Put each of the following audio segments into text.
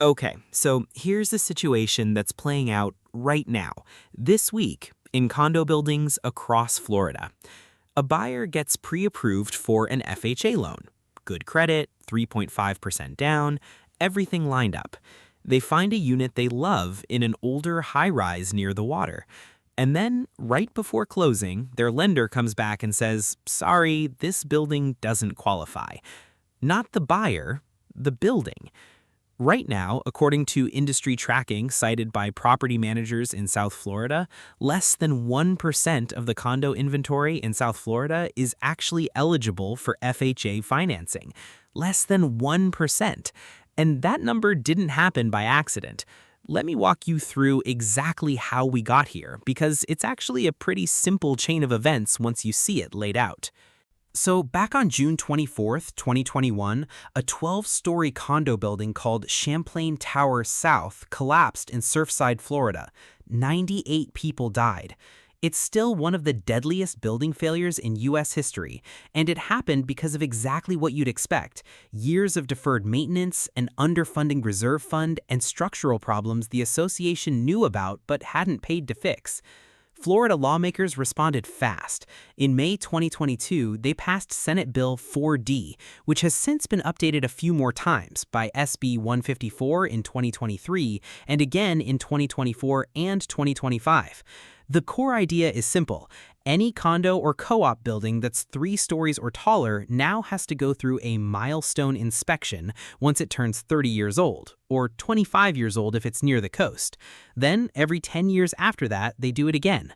Okay, so here's the situation that's playing out right now, this week, in condo buildings across Florida. A buyer gets pre-approved for an FHA loan. Good credit, 3.5% down, everything lined up. They find a unit they love in an older high-rise near the water. And then, right before closing, their lender comes back and says, sorry, this building doesn't qualify. Not the buyer, the building. Right now, according to industry tracking cited by property managers in South Florida, less than 1% of the condo inventory in South Florida is actually eligible for FHA financing. Less than 1%. And that number didn't happen by accident. Let me walk you through exactly how we got here, because it's actually a pretty simple chain of events once you see it laid out. So back on June 24th, 2021, a 12-story condo building called Champlain Tower South collapsed in Surfside, Florida. 98 people died. It's still one of the deadliest building failures in U.S. history, and it happened because of exactly what you'd expect: years of deferred maintenance, an underfunding reserve fund, and structural problems the association knew about but hadn't paid to fix. Florida lawmakers responded fast. In May 2022, they passed Senate Bill 4D, which has since been updated a few more times by SB 154 in 2023 and again in 2024 and 2025. The core idea is simple. Any condo or co-op building that's 3 stories or taller now has to go through a milestone inspection once it turns 30 years old, or 25 years old if it's near the coast. Then, every 10 years after that, they do it again.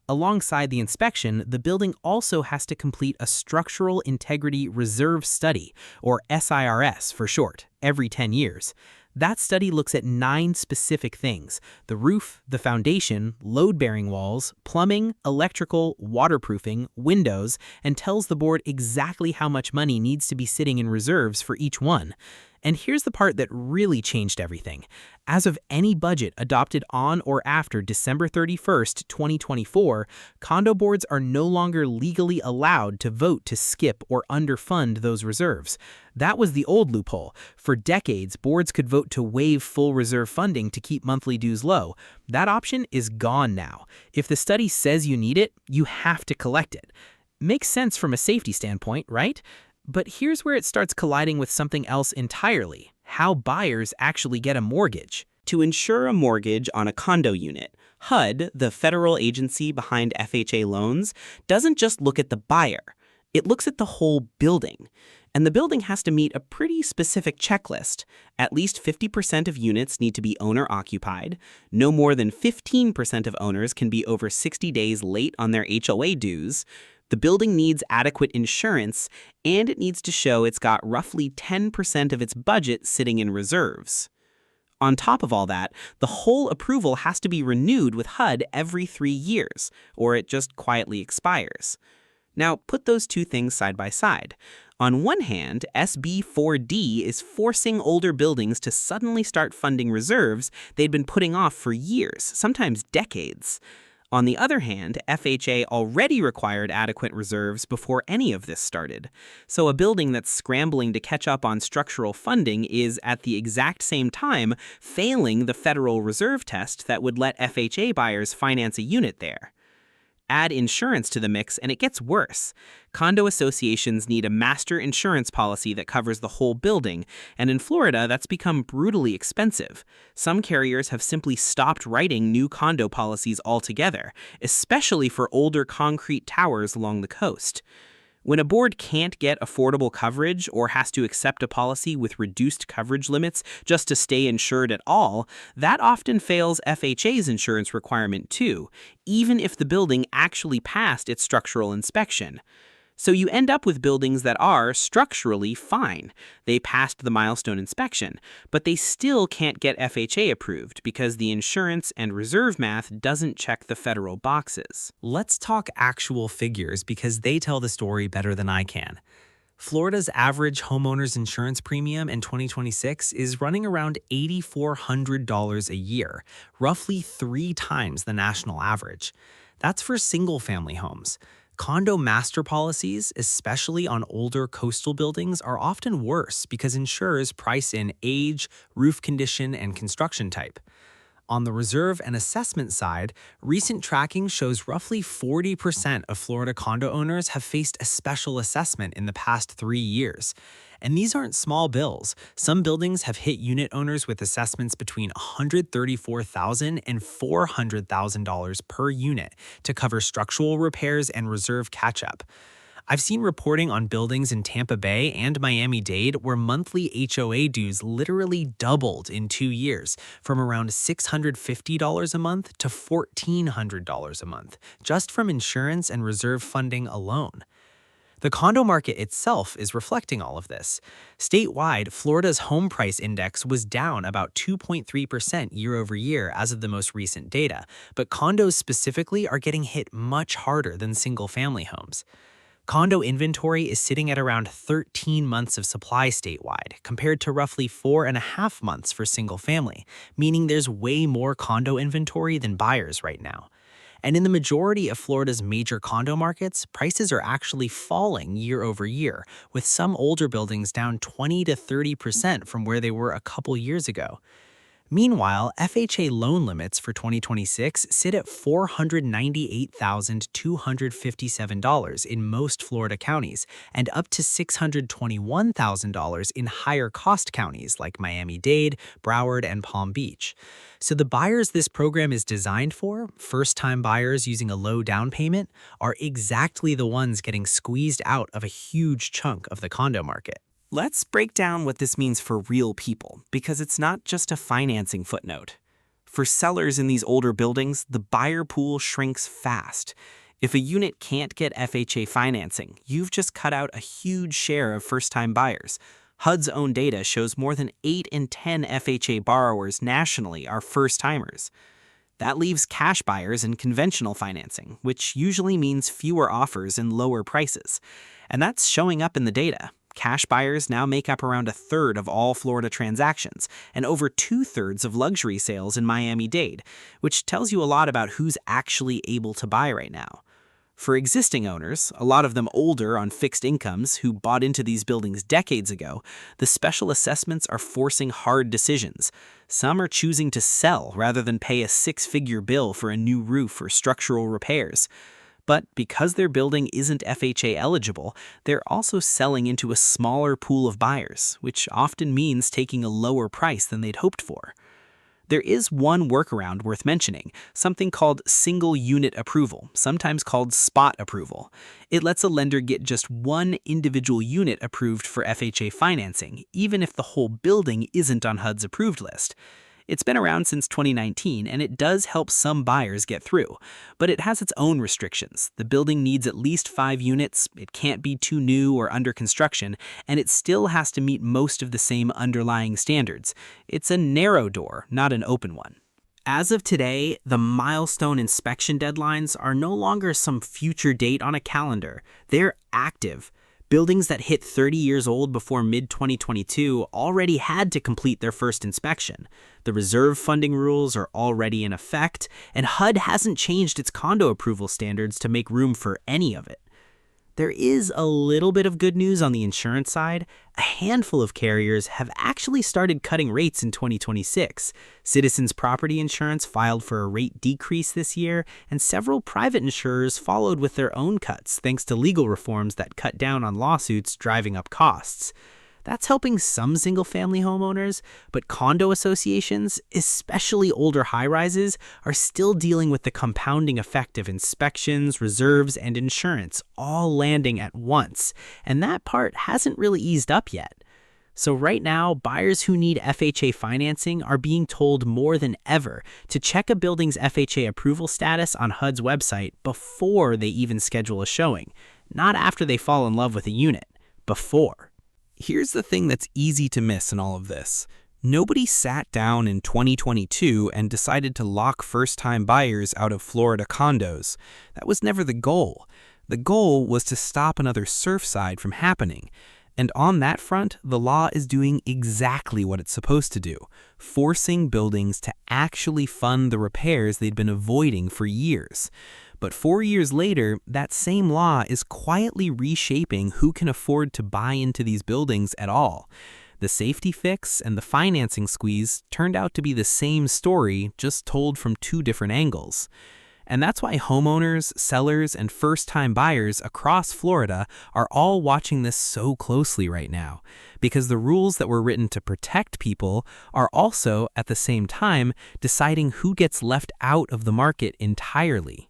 Alongside the inspection, the building also has to complete a Structural Integrity Reserve Study, or SIRS for short, every 10 years. That study looks at 9 specific things: the roof, the foundation, load-bearing walls, plumbing, electrical, waterproofing, windows, and tells the board exactly how much money needs to be sitting in reserves for each one. And here's the part that really changed everything. As of any budget adopted on or after December 31st, 2024, condo boards are no longer legally allowed to vote to skip or underfund those reserves. That was the old loophole. For decades, boards could vote to waive full reserve funding to keep monthly dues low. That option is gone now. If the study says you need it, you have to collect it. Makes sense from a safety standpoint, right? But here's where it starts colliding with something else entirely: how buyers actually get a mortgage. To insure a mortgage on a condo unit, HUD, the federal agency behind FHA loans, doesn't just look at the buyer. It looks at the whole building. And the building has to meet a pretty specific checklist. At least 50% of units need to be owner-occupied. No more than 15% of owners can be over 60 days late on their HOA dues. The building needs adequate insurance, and it needs to show it's got roughly 10% of its budget sitting in reserves. On top of all that, the whole approval has to be renewed with HUD every 3 years, or it just quietly expires. Now, put those two things side by side. On one hand, SB 4D is forcing older buildings to suddenly start funding reserves they'd been putting off for years, sometimes decades. On the other hand, FHA already required adequate reserves before any of this started. So a building that's scrambling to catch up on structural funding is, at the exact same time, failing the Federal Reserve test that would let FHA buyers finance a unit there. Add insurance to the mix and it gets worse. Condo associations need a master insurance policy that covers the whole building, and in Florida, that's become brutally expensive. Some carriers have simply stopped writing new condo policies altogether, especially for older concrete towers along the coast. When a board can't get affordable coverage or has to accept a policy with reduced coverage limits just to stay insured at all, that often fails FHA's insurance requirement too, even if the building actually passed its structural inspection. So you end up with buildings that are structurally fine. They passed the milestone inspection, but they still can't get FHA approved because the insurance and reserve math doesn't check the federal boxes. Let's talk actual figures because they tell the story better than I can. Florida's average homeowner's insurance premium in 2026 is running around $8,400 a year, roughly 3 times the national average. That's for single-family homes. Condo master policies, especially on older coastal buildings, are often worse because insurers price in age, roof condition, and construction type. On the reserve and assessment side, recent tracking shows roughly 40% of Florida condo owners have faced a special assessment in the past 3 years. And these aren't small bills. Some buildings have hit unit owners with assessments between $134,000 and $400,000 per unit to cover structural repairs and reserve catch-up. I've seen reporting on buildings in Tampa Bay and Miami-Dade where monthly HOA dues literally doubled in 2 years, from around $650 a month to $1,400 a month, just from insurance and reserve funding alone. The condo market itself is reflecting all of this. Statewide, Florida's home price index was down about 2.3% year over year as of the most recent data, but condos specifically are getting hit much harder than single-family homes. Condo inventory is sitting at around 13 months of supply statewide, compared to roughly 4.5 months for single family, meaning there's way more condo inventory than buyers right now. And in the majority of Florida's major condo markets, prices are actually falling year over year, with some older buildings down 20 to 30% from where they were a couple years ago. Meanwhile, FHA loan limits for 2026 sit at $498,257 in most Florida counties and up to $621,000 in higher cost counties like Miami-Dade, Broward, and Palm Beach. So the buyers this program is designed for, first-time buyers using a low down payment, are exactly the ones getting squeezed out of a huge chunk of the condo market. Let's break down what this means for real people, because it's not just a financing footnote. For sellers in these older buildings, the buyer pool shrinks fast. If a unit can't get FHA financing, you've just cut out a huge share of first-time buyers. HUD's own data shows more than 8 in 10 FHA borrowers nationally are first-timers. That leaves cash buyers and conventional financing, which usually means fewer offers and lower prices. And that's showing up in the data. Cash buyers now make up around a third of all Florida transactions and over 2/3 of luxury sales in Miami-Dade, which tells you a lot about who's actually able to buy right now. For existing owners, a lot of them older on fixed incomes who bought into these buildings decades ago, the special assessments are forcing hard decisions. Some are choosing to sell rather than pay a six-figure bill for a new roof or structural repairs. But because their building isn't FHA eligible, they're also selling into a smaller pool of buyers, which often means taking a lower price than they'd hoped for. There is one workaround worth mentioning, something called single unit approval, sometimes called spot approval. It lets a lender get just one individual unit approved for FHA financing, even if the whole building isn't on HUD's approved list. It's been around since 2019, and it does help some buyers get through. But it has its own restrictions. The building needs at least 5 units, it can't be too new or under construction, and it still has to meet most of the same underlying standards. It's a narrow door, not an open one. As of today, the milestone inspection deadlines are no longer some future date on a calendar. They're active. Buildings that hit 30 years old before mid-2022 already had to complete their first inspection. The reserve funding rules are already in effect, and HUD hasn't changed its condo approval standards to make room for any of it. There is a little bit of good news on the insurance side. A handful of carriers have actually started cutting rates in 2026. Citizens Property Insurance filed for a rate decrease this year, and several private insurers followed with their own cuts thanks to legal reforms that cut down on lawsuits driving up costs. That's helping some single-family homeowners, but condo associations, especially older high-rises, are still dealing with the compounding effect of inspections, reserves, and insurance all landing at once, and that part hasn't really eased up yet. So right now, buyers who need FHA financing are being told more than ever to check a building's FHA approval status on HUD's website before they even schedule a showing, not after they fall in love with a unit, before. Here's the thing that's easy to miss in all of this. Nobody sat down in 2022 and decided to lock first-time buyers out of Florida condos. That was never the goal. The goal was to stop another Surfside from happening. And on that front, the law is doing exactly what it's supposed to do, forcing buildings to actually fund the repairs they'd been avoiding for years. But 4 years later, that same law is quietly reshaping who can afford to buy into these buildings at all. The safety fix and the financing squeeze turned out to be the same story, just told from two different angles. And that's why homeowners, sellers, and first-time buyers across Florida are all watching this so closely right now, because the rules that were written to protect people are also, at the same time, deciding who gets left out of the market entirely.